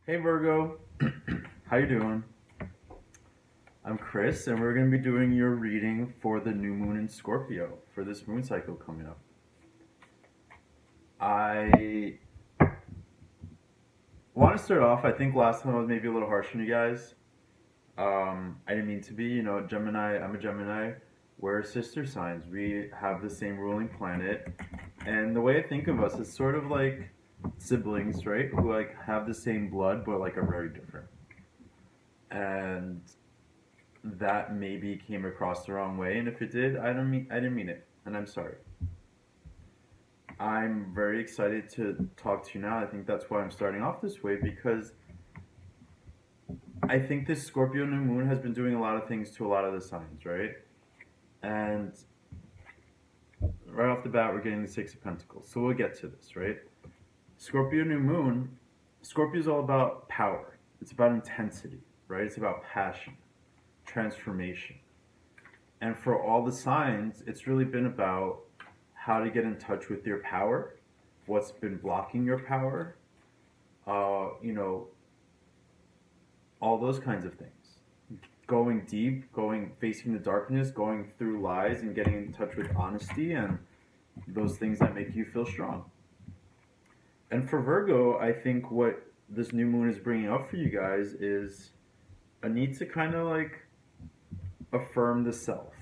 Hey Virgo, how you doing? I'm Chris, and we're going to be doing your reading for the new moon in Scorpio for this moon cycle coming up. I want to start off. I think last time I was maybe a little harsh on you guys. I didn't mean to be. Gemini. I'm a Gemini. We're sister signs. We have the same ruling planet, and the way I think of us is sort of like siblings, right? Who like have the same blood, but like are very different. And that maybe came across the wrong way, and if it did, I didn't mean it, and I'm sorry. I'm very excited to talk to you now. I think that's why I'm starting off this way, because I think this Scorpio new moon has been doing a lot of things to a lot of the signs, right? And right off the bat, we're getting the Six of Pentacles, so we'll get to this, right? Scorpio new moon. Scorpio is all about power. It's about intensity, right? It's about passion, transformation. And for all the signs, it's really been about how to get in touch with your power, what's been blocking your power, uh, you know, all those kinds of things. Going deep, facing the darkness, going through lies, and getting in touch with honesty and those things that make you feel strong. And for Virgo, I think what this new moon is bringing up for you guys is a need to kind of like affirm the self,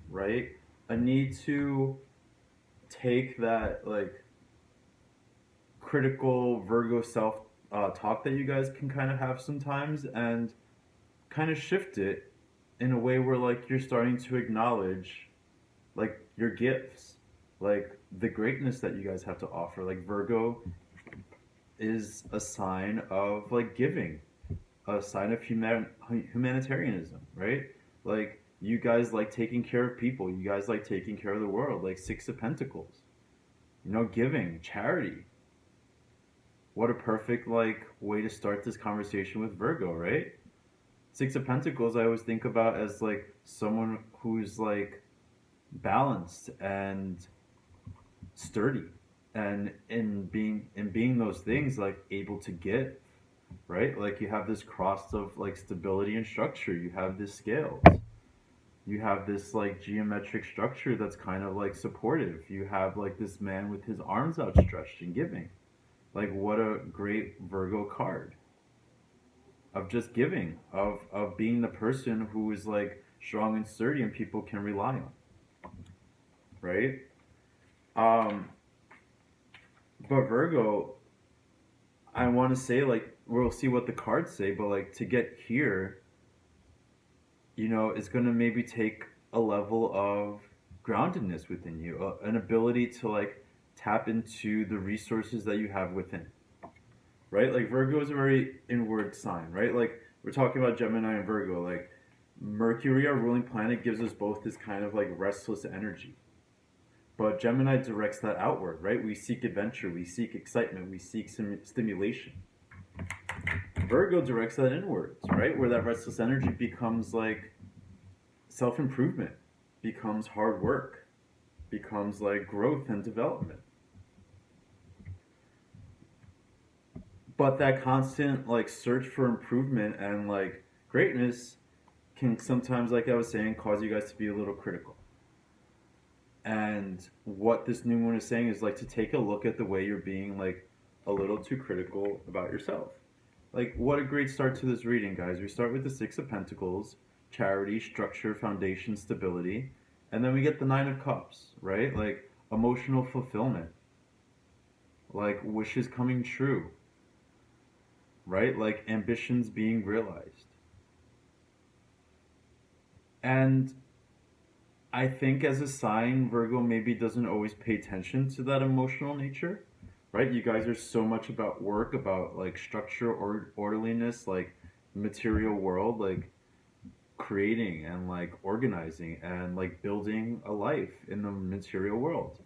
right? A need to take that like critical Virgo self talk that you guys can kind of have sometimes and kind of shift it in a way where like you're starting to acknowledge like your gifts, like the greatness that you guys have to offer. Like Virgo is a sign of like giving, a sign of humanitarianism, right? Like you guys like taking care of people, you guys like taking care of the world, like Six of Pentacles, giving, charity. What a perfect like way to start this conversation with Virgo, right? Six of Pentacles I always think about as like someone who's like balanced and sturdy, and in being those things, like able to give, right? Like you have this cross of like stability and structure, you have this scales, you have this like geometric structure that's kind of like supportive, you have like this man with his arms outstretched and giving. Like what a great Virgo card of just giving, of being the person who is like strong and sturdy and people can rely on, right? um but Virgo, I want to say, like, we'll see what the cards say, but like to get here, it's going to maybe take a level of groundedness within you, an ability to like tap into the resources that you have within, right? Like Virgo is a very inward sign, right? Like we're talking about Gemini and Virgo. Like Mercury, our ruling planet, gives us both this kind of like restless energy. But Gemini directs that outward, right? We seek adventure, we seek excitement, we seek some stimulation. Virgo directs that inwards, right? Where that restless energy becomes like self improvement, becomes hard work, becomes like growth and development. But that constant like search for improvement and like greatness can sometimes, like I was saying, cause you guys to be a little critical. And what this new moon is saying is like to take a look at the way you're being like a little too critical about yourself. Like, what a great start to this reading, guys. We start with the Six of Pentacles, charity, structure, foundation, stability. And then we get the Nine of Cups, right? Like, emotional fulfillment. Like, wishes coming true, right? Like, ambitions being realized. And I think as a sign, Virgo maybe doesn't always pay attention to that emotional nature, right? You guys are so much about work, about like structure or orderliness, like material world, like creating and like organizing and like building a life in the material world.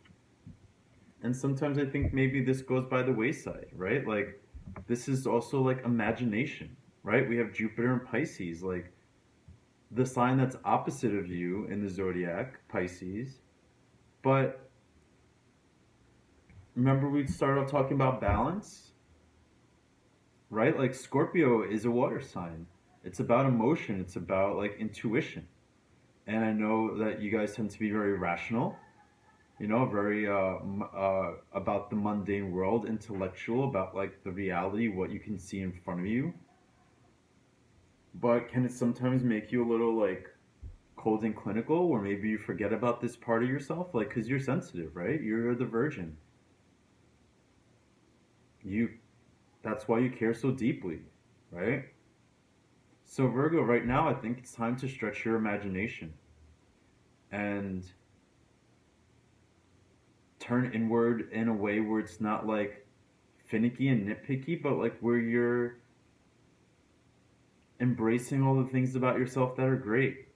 And sometimes I think maybe this goes by the wayside, right? Like this is also like imagination, right? We have Jupiter and Pisces, like the sign that's opposite of you in the zodiac, Pisces. But remember, we started off talking about balance, right? Like Scorpio is a water sign. It's about emotion, it's about like intuition. And I know that you guys tend to be very rational, you know, very about the mundane world, intellectual, about like the reality, what you can see in front of you. But can it sometimes make you a little like cold and clinical, where maybe you forget about this part of yourself? Like, because you're sensitive, right? You're the virgin. You, that's why you care so deeply, right? So, Virgo, right now, I think it's time to stretch your imagination and turn inward in a way where it's not like finicky and nitpicky, but like where you're embracing all the things about yourself that are great,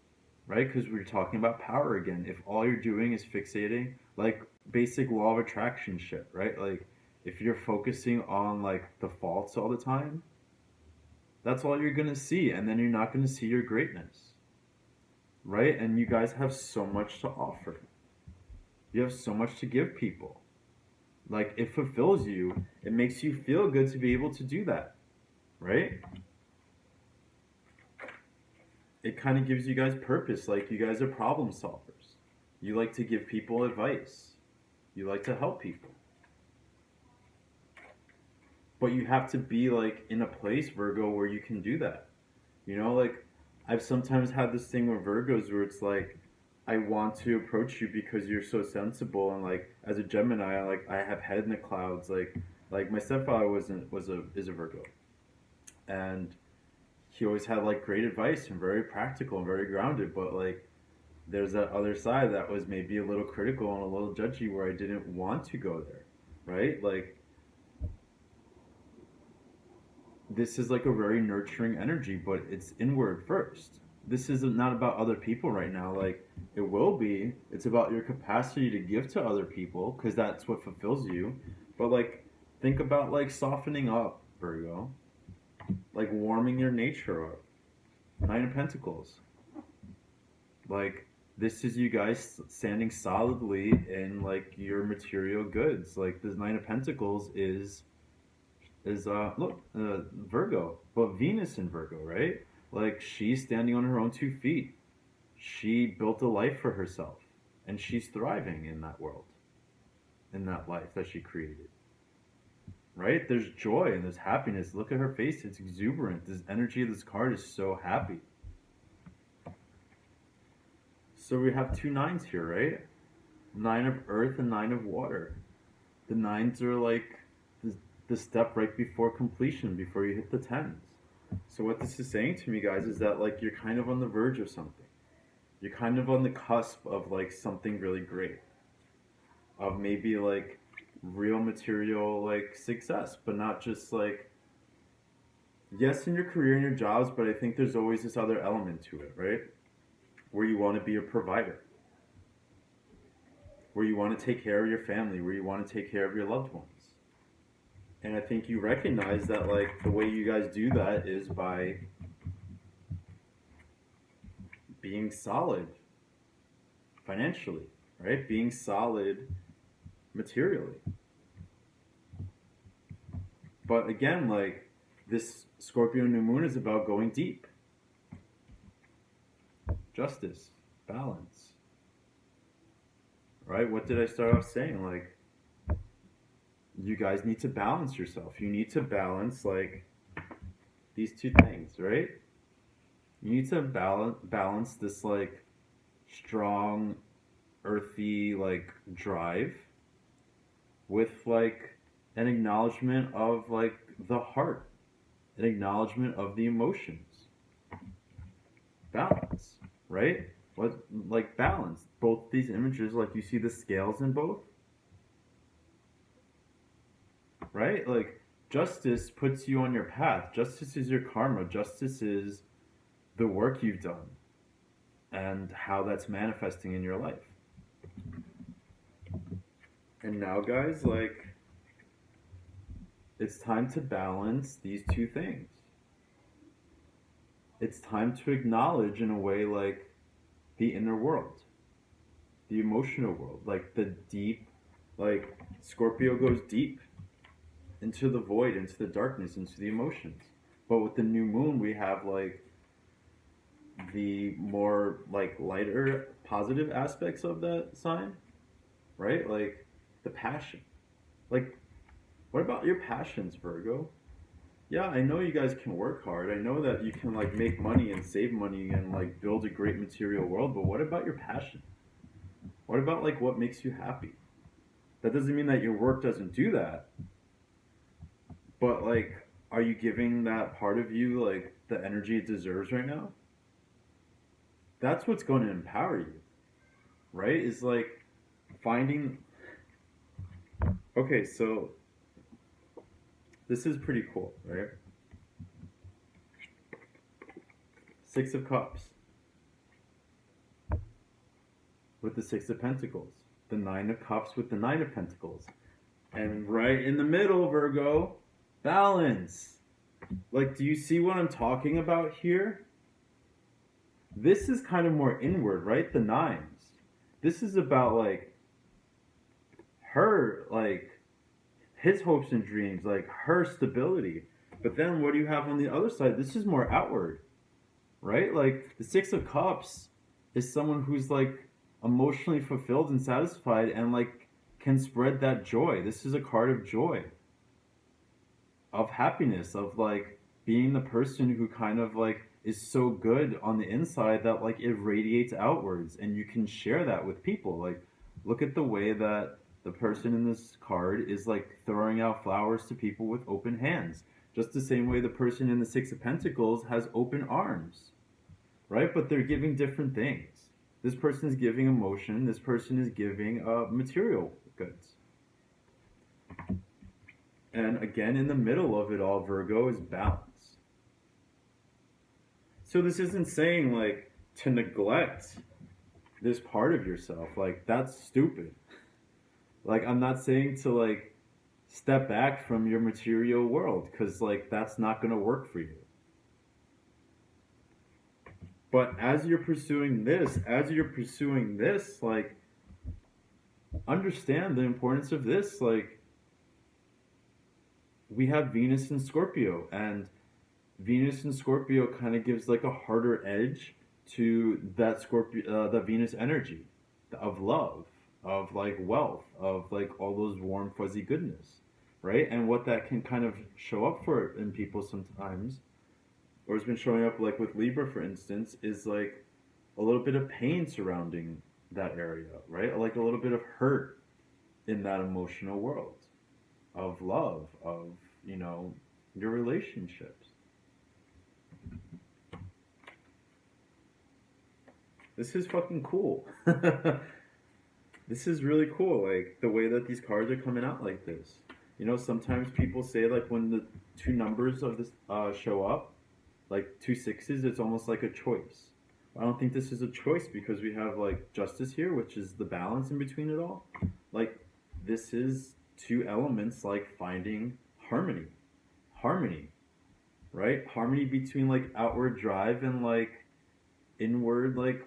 right? Because we're talking about power again. If all you're doing is fixating, like basic law of attraction shit, right? Like if you're focusing on like the faults all the time, that's all you're gonna see, and then you're not gonna see your greatness, right? And you guys have so much to offer. You have so much to give people. Like it fulfills you. It makes you feel good to be able to do that, right? It kind of gives you guys purpose. Like you guys are problem solvers. You like to give people advice. You like to help people. But you have to be like in a place, Virgo, where you can do that. You know, like I've sometimes had this thing with Virgos where it's like I want to approach you because you're so sensible, and like as a Gemini, I have head in the clouds. Like my stepfather is a Virgo, and he always had like great advice and very practical and very grounded. But like there's that other side that was maybe a little critical and a little judgy where I didn't want to go there, right? Like this is like a very nurturing energy, but it's inward first. This is not about other people right now. Like it will be. It's about your capacity to give to other people because that's what fulfills you. But like think about like softening up, Virgo. Like warming your nature up. Nine of Pentacles. Like this is you guys standing solidly in like your material goods. Like this Nine of Pentacles is look Virgo, but Venus in Virgo, right? Like she's standing on her own 2 feet. She built a life for herself, and she's thriving in that world, in that life that she created. Right? There's joy and there's happiness. Look at her face; it's exuberant. This energy of this card is so happy. So we have two nines here, right? Nine of earth and nine of water. The nines are like the step right before completion, before you hit the tens. So what this is saying to me, guys, is that like you're kind of on the verge of something. You're kind of on the cusp of like something really great. Of maybe like real material like success, but not just like yes in your career and your jobs, but I think there's always this other element to it, right? Where you want to be a provider. Where you want to take care of your family, where you want to take care of your loved ones. And I think you recognize that like the way you guys do that is by being solid financially, right? Being solid materially. But again, like this Scorpio new moon is about going deep. Justice, balance. Right? What did I start off saying? Like you guys need to balance yourself. You need to balance like these two things, right? You need to balance this like strong, earthy like drive with like an acknowledgement of like the heart, an acknowledgement of the emotions. Balance, right? What like balance? Both these images, like you see the scales in both, right? Like justice puts you on your path. Justice is your karma. Justice is the work you've done and how that's manifesting in your life. And now, guys, like it's time to balance these two things. It's time to acknowledge in a way like the inner world, the emotional world, like the deep, like Scorpio goes deep. into the void, into the darkness, into the emotions. But with the new moon, we have like the more like lighter, positive aspects of that sign, right? Like the passion. Like, what about your passions, Virgo? Yeah, I know you guys can work hard. I know that you can like make money and save money and like build a great material world, but what about your passion? What about like what makes you happy? That doesn't mean that your work doesn't do that, but like are you giving that part of you like the energy it deserves right now? That's what's going to empower you, right? Is like finding. Okay, so this is pretty cool, right? Six of Cups with the Six of Pentacles, the Nine of Cups with the Nine of Pentacles, and right in the middle, Virgo, balance. Like, do you see what I'm talking about here? This is kind of more inward, right? The nines. This is about like her, like his hopes and dreams, like her stability. But then what do you have on the other side? This is more outward, right? Like the Six of Cups is someone who's like emotionally fulfilled and satisfied and like can spread that joy. This is a card of joy, of happiness, of like being the person who kind of like is so good on the inside that like it radiates outwards and you can share that with people. Like look at the way that the person in this card is like throwing out flowers to people with open hands. Just the same way the person in the Six of Pentacles has open arms, right? But they're giving different things. This person is giving emotion. This person is giving material goods. And again, in the middle of it all, Virgo is balance. So this isn't saying like to neglect this part of yourself. Like that's stupid. Like I'm not saying to like step back from your material world because like that's not going to work for you. But as you're pursuing this, like understand the importance of this. Like we have Venus in Scorpio, and Venus in Scorpio kind of gives like a harder edge to that Scorpio, the Venus energy of love, of like wealth, of like all those warm fuzzy goodness, right? And what that can kind of show up for in people sometimes, or has been showing up like with Libra, for instance, is like a little bit of pain surrounding that area, right? Like a little bit of hurt in that emotional world of love, of, you know, your relationships. This is fucking cool. This is really cool, like the way that these cards are coming out like this. You know, sometimes people say like when the two numbers of this show up, like two sixes, it's almost like a choice. I don't think this is a choice because we have like justice here, which is the balance in between it all. Like this is two elements like finding harmony, right? Harmony between like outward drive and like inward like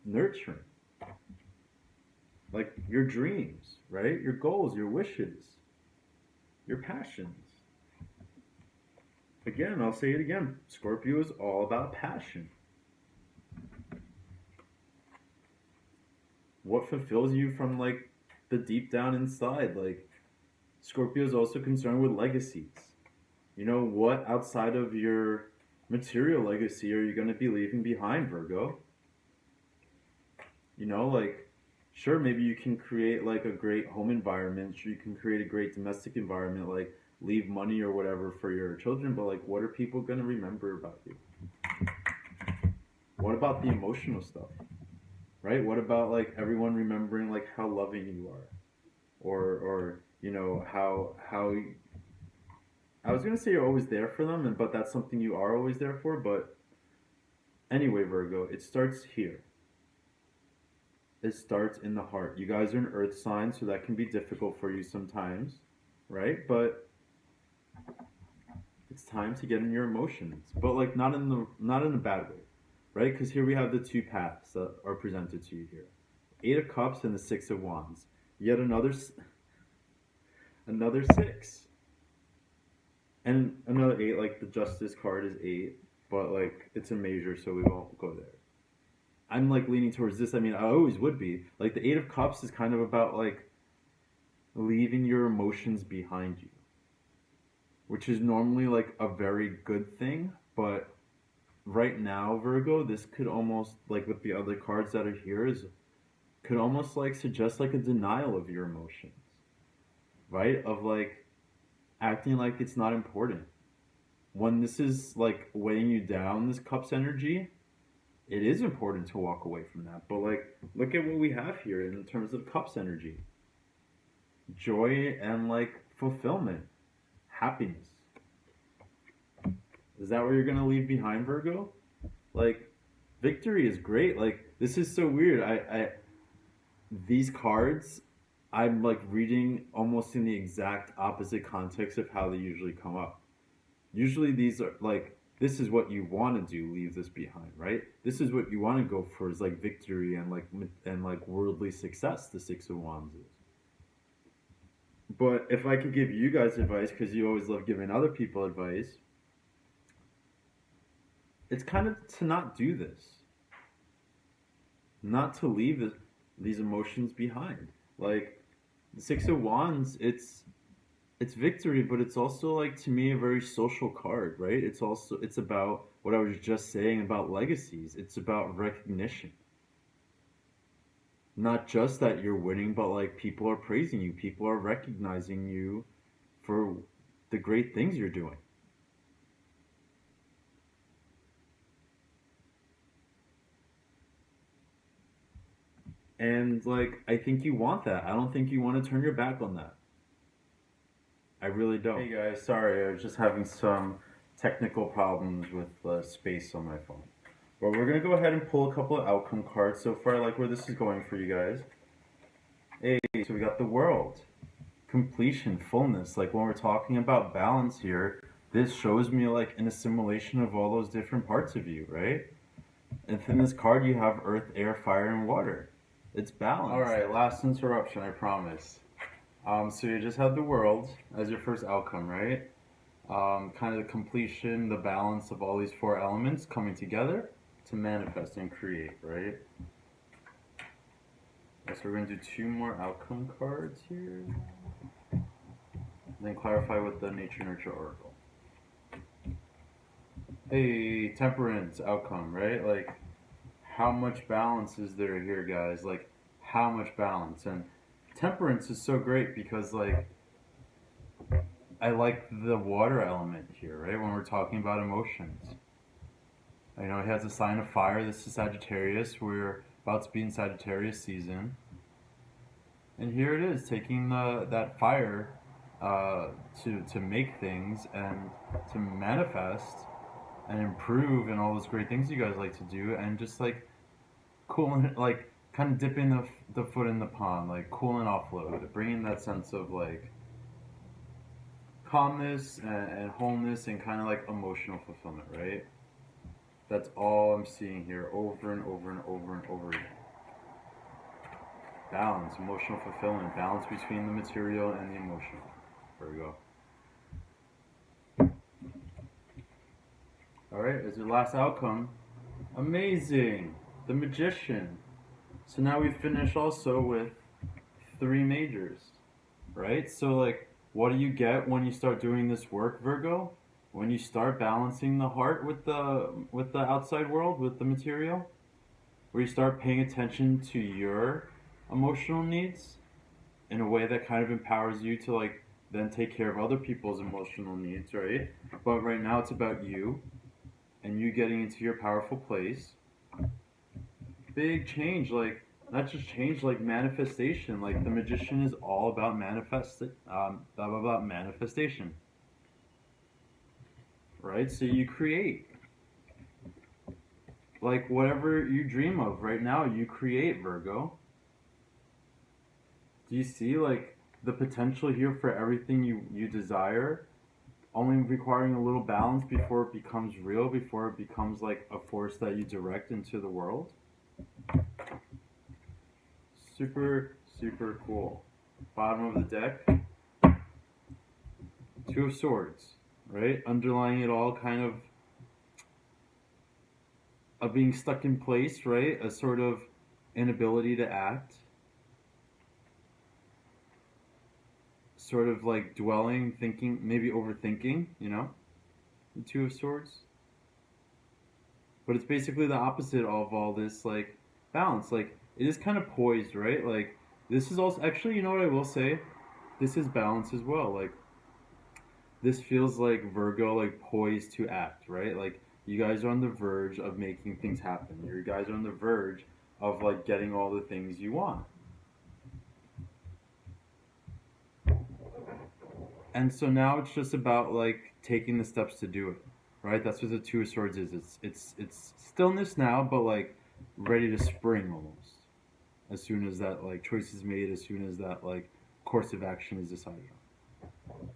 nurturing, like your dreams, right? Your goals, your wishes, your passions. Again, I'll say it again. Scorpio is all about passion. What fulfills you from like the deep down inside? Like Scorpio is also concerned with legacies. You know, what outside of your material legacy are you going to be leaving behind, Virgo? You know, like, sure, maybe you can create like a great home environment. Sure, you can create a great domestic environment, like leave money or whatever for your children. But like, what are people going to remember about you? What about the emotional stuff, right? What about like everyone remembering like how loving you are, or you know how I was gonna say you're always there for them, but that's something you are always there for. But anyway, Virgo, it starts here. It starts in the heart. You guys are an earth sign, so that can be difficult for you sometimes, right? But it's time to get in your emotions, but like not in a bad way, right? Because here we have the two paths that are presented to you here: Eight of Cups and the Six of Wands. Yet another six. And another eight, like the Justice card is eight, but like it's a major, so we won't go there. I'm like leaning towards this. I mean, I always would be. Like the Eight of Cups is kind of about like leaving your emotions behind you, which is normally like a very good thing, but right now, Virgo, this could almost like with the other cards that are here is could almost like suggest like a denial of your emotions, right? Of like acting like it's not important. When this is like weighing you down, this cups energy, it is important to walk away from that. But like look at what we have here in terms of cups energy. Joy and like fulfillment, happiness. Is that what you're gonna leave behind, Virgo? Like victory is great. Like this is so weird. I these cards I'm like reading almost in the exact opposite context of how they usually come up. Usually these are like this is what you want to do, leave this behind, right? This is what you want to go for is like victory and like worldly success. The Six of Wands is. But if I could give you guys advice, because you always love giving other people advice, it's kind of to not do this, not to leave these emotions behind. Like the Six of Wands, it's victory, but it's also like to me a very social card, right? It's about what I was just saying about legacies. It's about recognition. Not just that you're winning, but like people are praising you, people are recognizing you for the great things you're doing. And like I think you want that. I don't think you want to turn your back on that. I really don't. Hey guys, sorry, I was just having some technical problems with space on my phone. But we're gonna go ahead and pull a couple of outcome cards. So far, I like where this is going for you guys. Hey, so we got the World, completion, fullness. Like when we're talking about balance here, this shows me like an assimilation of all those different parts of you, right? And in this card, you have Earth, Air, Fire, and Water. It's balanced. All right, last interruption, I promise. So you just had the World as your first outcome, right? Kind of the completion, the balance of all these four elements coming together to manifest and create, right? So we're going to do two more outcome cards here. And then clarify with the Nature Nurture Oracle. Hey, Temperance outcome, right? Like, how much balance is there here, guys? Like, how much balance? And Temperance is so great because, like, I like the water element here, right? When we're talking about emotions. You know, it has a sign of fire. This is Sagittarius. We're about to be in Sagittarius season. And here it is, taking that fire to make things and to manifest and improve and all those great things you guys like to do, and just like cooling, like kind of dipping the foot in the pond, like cooling offload, bringing that sense of like calmness and wholeness and kind of like emotional fulfillment, right? That's all I'm seeing here over and over and over and over again. Balance, emotional fulfillment, balance between the material and the emotional. There we go. Alright, as your last outcome, amazing! The Magician. So now we finish also with three majors, right? So like, what do you get when you start doing this work, Virgo? When you start balancing the heart with the outside world, with the material, where you start paying attention to your emotional needs in a way that kind of empowers you to like then take care of other people's emotional needs, right? But right now it's about you and you getting into your powerful place. Big change, like not just change, like manifestation. Like the Magician is all about manifestation, right? So you create, like whatever you dream of right now, you create, Virgo. Do you see like the potential here for everything you desire, only requiring a little balance before it becomes real, before it becomes like a force that you direct into the world? Super, super cool. Bottom of the deck, Two of Swords. right? Underlying it all, kind of being stuck in place, right? A sort of inability to act, sort of like dwelling, thinking, maybe overthinking, you know? The Two of Swords. But it's basically the opposite of all this, like, balance. Like, it is kind of poised, right? Like, this is also, actually, you know what I will say? This is balance as well. Like, this feels like Virgo, like, poised to act, right? Like, you guys are on the verge of making things happen. You guys are on the verge of, like, getting all the things you want. And so now it's just about, like, taking the steps to do it, right? That's what the Two of Swords is. It's stillness now, but, like, ready to spring almost. As soon as that, like, choice is made, as soon as that, like, course of action is decided on.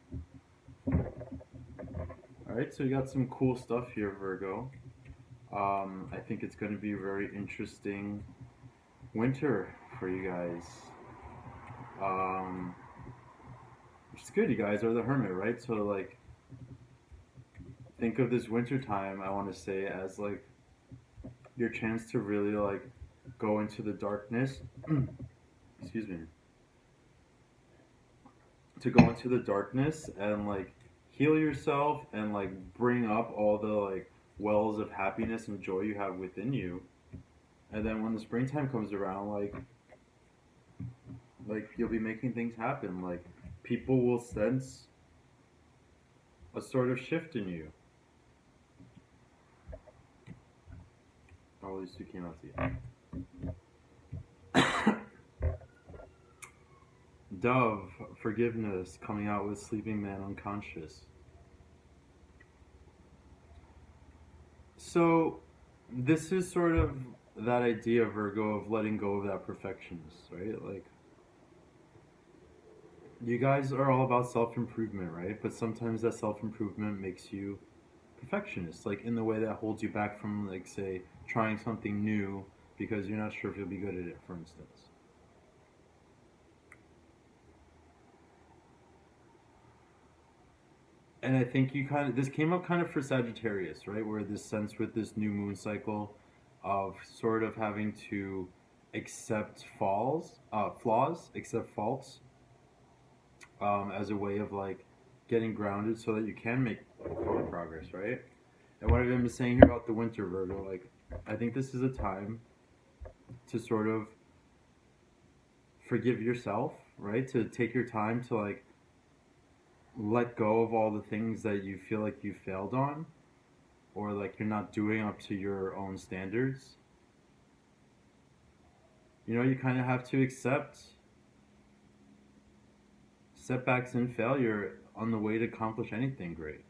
All right, so you got some cool stuff here, Virgo. I think it's going to be a very interesting winter for you guys. Um, which is good. You guys are the hermit, right? So, like, think of this winter time, I want to say, as, like, your chance to really, like, go into the darkness. Excuse me. To go into the darkness and, like, heal yourself and, like, bring up all the, like, wells of happiness and joy you have within you. And then when the springtime comes around, like you'll be making things happen. Like, people will sense a sort of shift in you. Oh, these two came out to you. Dove, forgiveness, coming out with Sleeping Man Unconscious. So, this is sort of that idea, Virgo, of letting go of that perfectionist, right? Like, you guys are all about self improvement, right? But sometimes that self improvement makes you perfectionist, like in the way that holds you back from, like, say, trying something new because you're not sure if you'll be good at it, for instance. And I think you kind of, this came up kind of for Sagittarius, right? Where this sense with this new moon cycle of sort of having to accept flaws, accept faults, as a way of, like, getting grounded so that you can make forward progress, right? And what I've been saying here about the winter, Virgo, like, I think this is a time to sort of forgive yourself, right? To take your time to, like, let go of all the things that you feel like you failed on, or, like, you're not doing up to your own standards. You know, you kind of have to accept setbacks and failure on the way to accomplish anything great.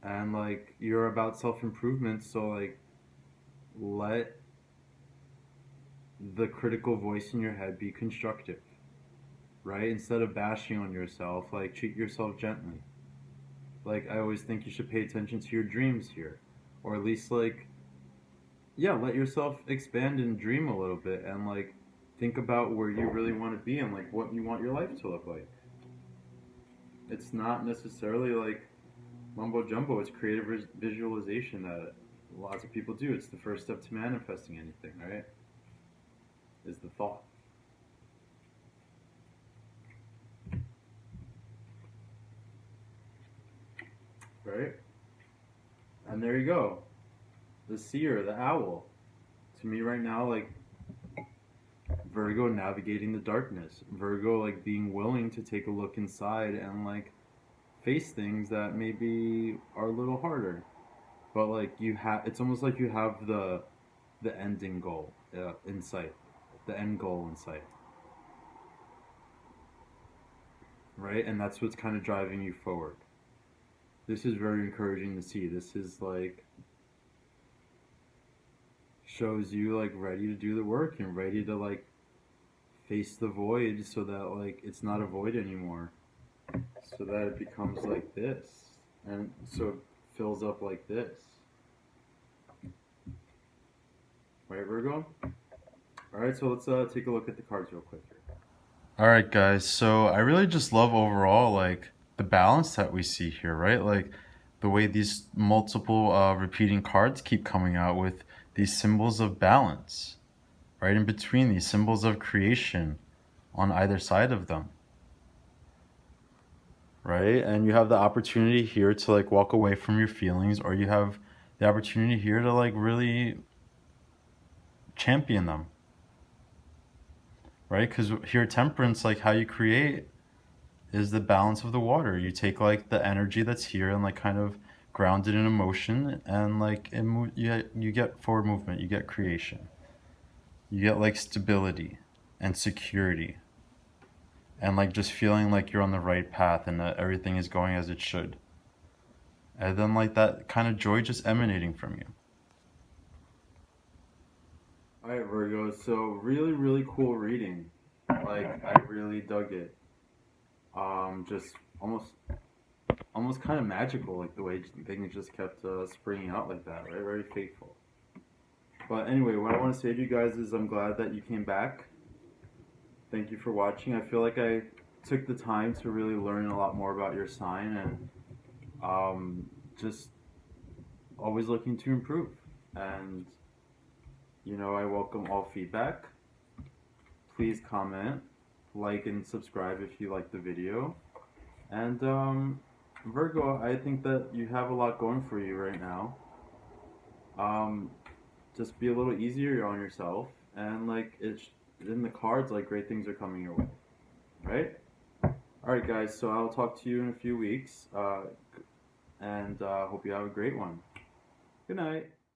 And, like, you're about self improvement, so, like, let the critical voice in your head be constructive, right? Instead of bashing on yourself, like, treat yourself gently. Like, I always think you should pay attention to your dreams here, or at least, like, yeah, let yourself expand and dream a little bit, and, like, think about where you really want to be and, like, what you want your life to look like. It's not necessarily, like, mumbo jumbo. It's creative visualization that lots of people do. It's the first step to manifesting anything, right? Is the thought. Right? And there you go. The seer, the owl. To me right now, like, Virgo navigating the darkness. Virgo, like, being willing to take a look inside and, like, face things that maybe are a little harder. But, like, you have, it's almost like you have the ending goal in sight. The end goal in sight. Right? And that's what's kind of driving you forward. This is very encouraging to see. This is, like, shows you, like, ready to do the work and ready to, like, face the void so that, like, it's not a void anymore. So that it becomes like this. And so it fills up like this. Right, Virgo? Alright, so let's take a look at the cards real quick here. All right, guys. So I really just love overall like the balance that we see here, right? Like the way these multiple repeating cards keep coming out with these symbols of balance, right? In between these symbols of creation on either side of them, right? And you have the opportunity here to like walk away from your feelings, or you have the opportunity here to like really champion them, right? Because here, temperance, like how you create is the balance of the water. You take like the energy that's here and like kind of ground it in emotion, and like you get forward movement, you get creation, you get like stability and security, and like just feeling like you're on the right path and that everything is going as it should. And then like that kind of joy just emanating from you. All right, Virgo. So really, really cool reading. Like I really dug it. Just almost kind of magical, like the way things just kept springing out like that, right? Very fateful. But anyway, what I want to say to you guys is I'm glad that you came back. Thank you for watching. I feel like I took the time to really learn a lot more about your sign, and just always looking to improve. And I welcome all feedback. Please comment, like, and subscribe if you like the video. And Virgo, I think that you have a lot going for you right now. Um, just be a little easier on yourself, and like it's in the cards, like great things are coming your way, right? All right, guys. So I'll talk to you in a few weeks, and hope you have a great one. Good night.